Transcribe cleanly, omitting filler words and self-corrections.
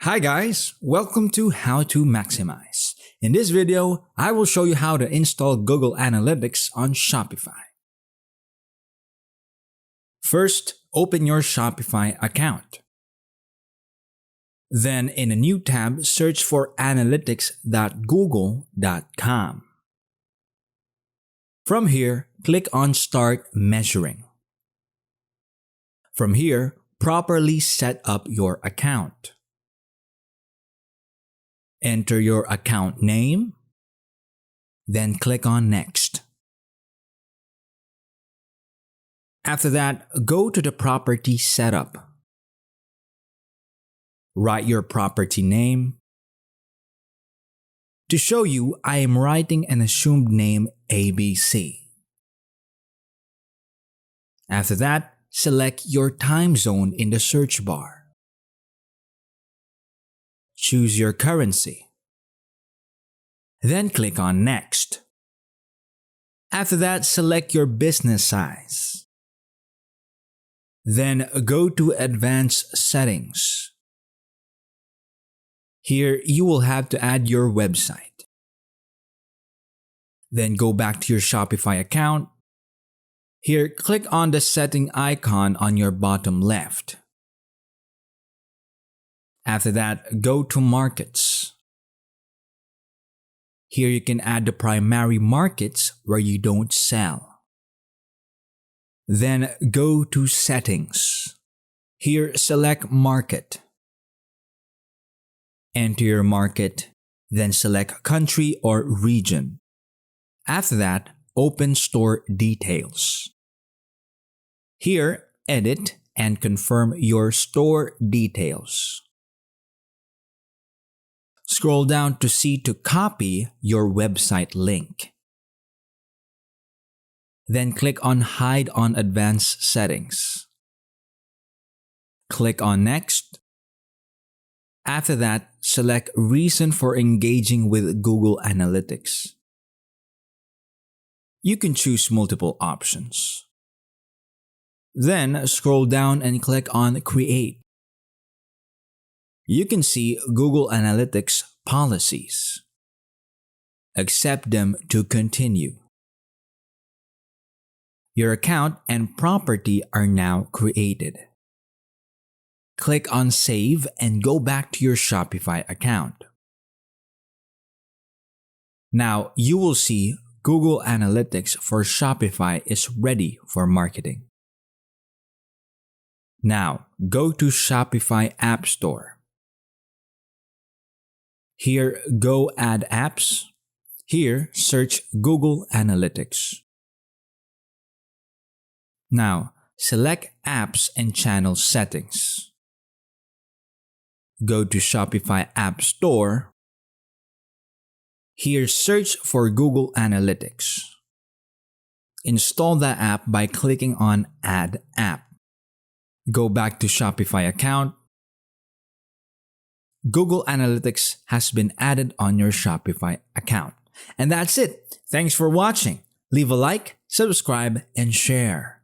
Hi guys, welcome to How to Maximize. In this video, I will show you how to install Google Analytics on Shopify. First, open your Shopify account. Then in a new tab, search for analytics.google.com. From here, click on Start Measuring. From here, properly set up your account. Enter your account name, then click on Next. After that, go to the property setup. Write your property name. To show you, I am writing an assumed name ABC. After that, select your time zone in the search bar. Choose your currency. Then click on Next. After that, select your business size. Then go to Advanced Settings. Here, you will have to add your website. Then go back to your Shopify account. Here, click on the setting icon on your bottom left. After that, go to Markets. Here you can add the primary markets where you don't sell. Then go to Settings. Here select Market. Enter your market, then select Country or Region. After that, open Store Details. Here, edit and confirm your store details. Scroll down to see to copy your website link. Then click on Hide on Advanced Settings. Click on Next. After that, select Reason for engaging with Google Analytics. You can choose multiple options. Then scroll down and click on Create. You can see Google Analytics policies. Accept them to continue. Your account and property are now created. Click on Save and go back to your Shopify account. Now you will see Google Analytics for Shopify is ready for marketing. Now go to Shopify App Store. Here, go Add Apps. Here, search Google Analytics. Now, select Apps and Channel Settings. Go to Shopify App Store. Here, search for Google Analytics. Install the app by clicking on Add App. Go back to Shopify account. Google Analytics has been added on your Shopify account. And that's it. Thanks for watching. Leave a like, subscribe, and share.